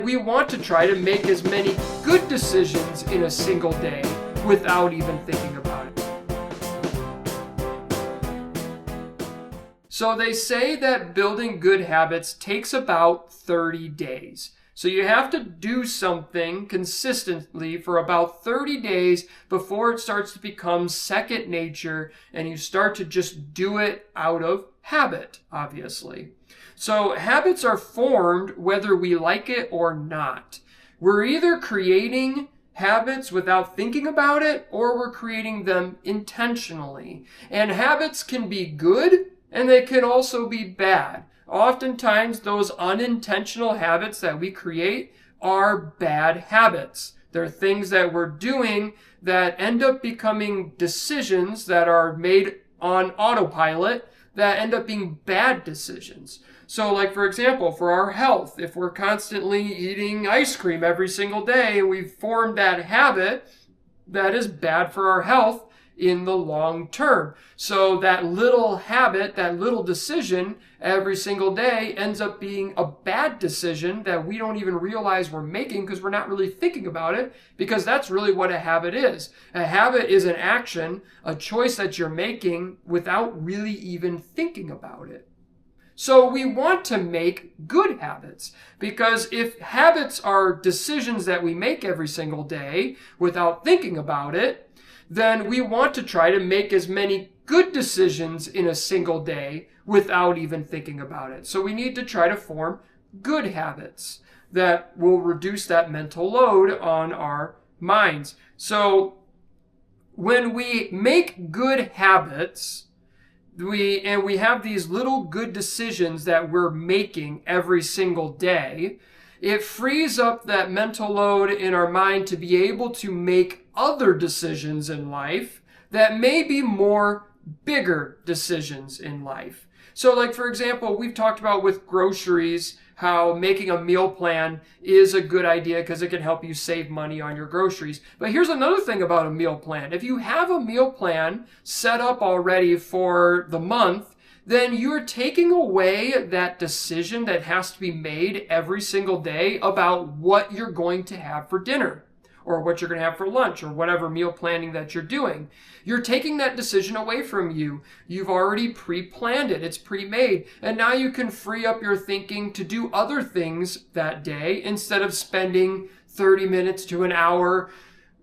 We want to try to make as many good decisions in a single day without even thinking about it. So they say that building good habits takes about 30 days. So you have to do something consistently for about 30 days before it starts to become second nature and you start to just do it out of habit, obviously. So habits are formed whether we like it or not. We're either creating habits without thinking about it or we're creating them intentionally. And habits can be good and they can also be bad. Oftentimes, those unintentional habits that we create are bad habits. They're things that we're doing that end up becoming decisions that are made on autopilot that end up being bad decisions. So like, for example, for our health, if we're constantly eating ice cream every single day, we've formed that habit that is bad for our health in the long term. So that little habit, that little decision every single day ends up being a bad decision that we don't even realize we're making because we're not really thinking about it, because that's really what a habit is. A habit is an action, a choice that you're making without really even thinking about it. So we want to make good habits, because if habits are decisions that we make every single day without thinking about it, then we want to try to make as many good decisions in a single day without even thinking about it. So we need to try to form good habits that will reduce that mental load on our minds. So when we make good habits, we have these little good decisions that we're making every single day, it frees up that mental load in our mind to be able to make other decisions in life that may be more bigger decisions in life. So like, for example, we've talked about with groceries, how making a meal plan is a good idea because it can help you save money on your groceries. But here's another thing about a meal plan. If you have a meal plan set up already for the month, then you're taking away that decision that has to be made every single day about what you're going to have for dinner, or what you're going to have for lunch, or whatever meal planning that you're doing. You're taking that decision away from you. You've already pre-planned it. It's pre-made. And now you can free up your thinking to do other things that day instead of spending 30 minutes to an hour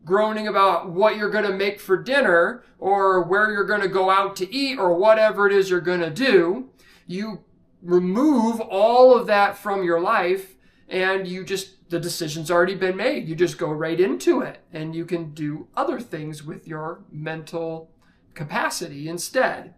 groaning about what you're going to make for dinner or where you're going to go out to eat or whatever it is you're going to do. You remove all of that from your life and the decision's already been made. You just go right into it and you can do other things with your mental capacity instead.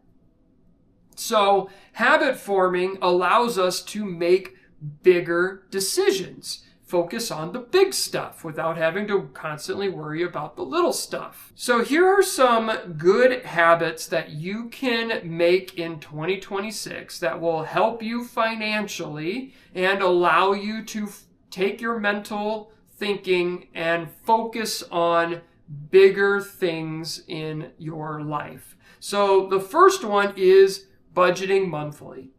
So habit forming allows us to make bigger decisions. Focus on the big stuff without having to constantly worry about the little stuff. So here are some good habits that you can make in 2026 that will help you financially and allow you to take your mental thinking and focus on bigger things in your life. So the first one is budgeting monthly.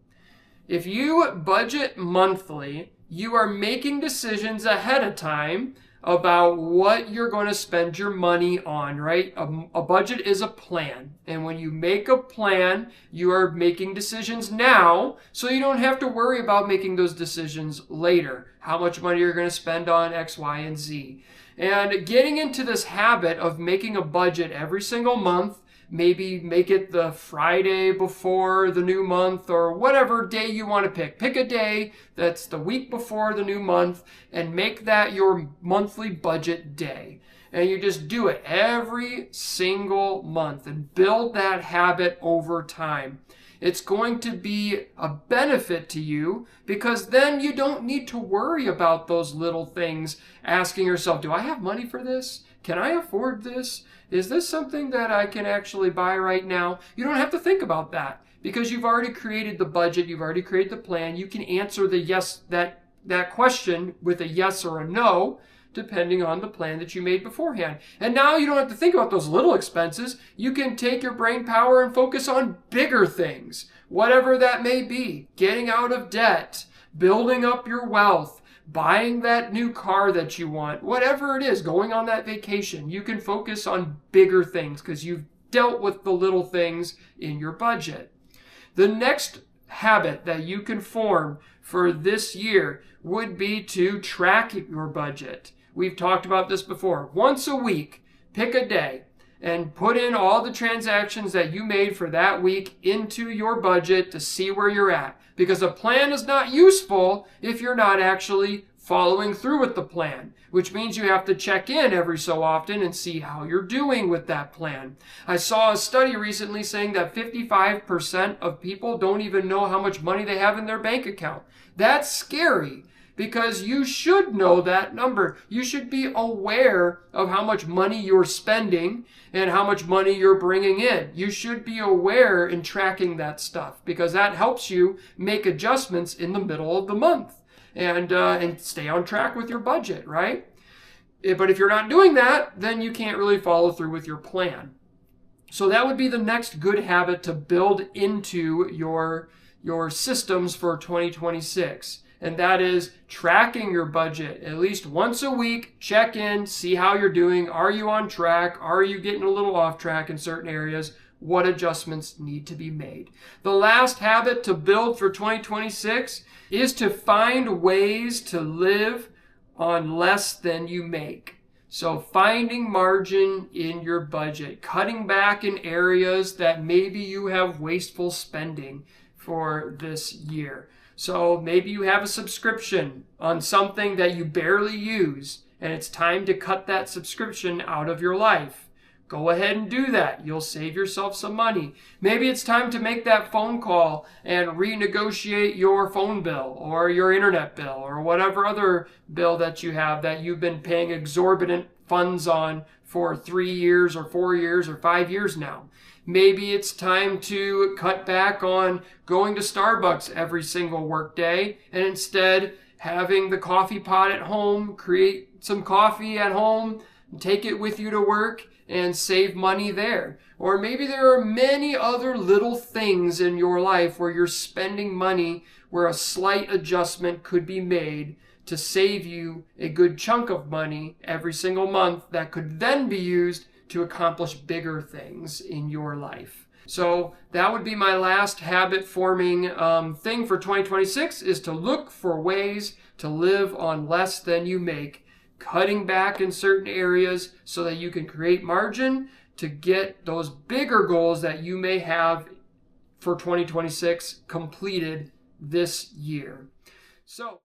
If you budget monthly, you are making decisions ahead of time about what you're going to spend your money on, right? A budget is a plan. And when you make a plan, you are making decisions now, so you don't have to worry about making those decisions later. How much money you're going to spend on X, Y, and Z. And getting into this habit of making a budget every single month, maybe make it the Friday before the new month or whatever day you want to pick. Pick a day that's the week before the new month and make that your monthly budget day. And you just do it every single month and build that habit over time. It's going to be a benefit to you because then you don't need to worry about those little things, asking yourself, do I have money for this? Can I afford this? Is this something that I can actually buy right now? You don't have to think about that because you've already created the budget. You've already created the plan. You can answer the yes, that question with a yes or a no, depending on the plan that you made beforehand. And now you don't have to think about those little expenses. You can take your brain power and focus on bigger things, whatever that may be. Getting out of debt, building up your wealth, buying that new car that you want, whatever it is, going on that vacation. You can focus on bigger things because you've dealt with the little things in your budget. The next habit that you can form for this year would be to track your budget. We've talked about this before. Once a week, pick a day and put in all the transactions that you made for that week into your budget to see where you're at. Because a plan is not useful if you're not actually following through with the plan, which means you have to check in every so often and see how you're doing with that plan. I saw a study recently saying that 55% of people don't even know how much money they have in their bank account. That's scary because you should know that number. You should be aware of how much money you're spending and how much money you're bringing in. You should be aware in tracking that stuff because that helps you make adjustments in the middle of the month. And stay on track with your budget, right? But if you're not doing that, then you can't really follow through with your plan. So that would be the next good habit to build into your systems for 2026. And that is tracking your budget at least once a week. Check in, see how you're doing. Are you on track? Are you getting a little off track in certain areas? What adjustments need to be made? The last habit to build for 2026 is to find ways to live on less than you make. So finding margin in your budget, cutting back in areas that maybe you have wasteful spending for this year. So maybe you have a subscription on something that you barely use and it's time to cut that subscription out of your life. Go ahead and do that. You'll save yourself some money. Maybe it's time to make that phone call and renegotiate your phone bill or your internet bill or whatever other bill that you have that you've been paying exorbitant funds on for 3 years or 4 years or 5 years now. Maybe it's time to cut back on going to Starbucks every single workday and instead having the coffee pot at home, create some coffee at home, take it with you to work, and save money there. Or maybe there are many other little things in your life where you're spending money where a slight adjustment could be made to save you a good chunk of money every single month that could then be used to accomplish bigger things in your life. So that would be my last habit forming thing for 2026 is to look for ways to live on less than you make, cutting back in certain areas so that you can create margin to get those bigger goals that you may have for 2026 completed this year. So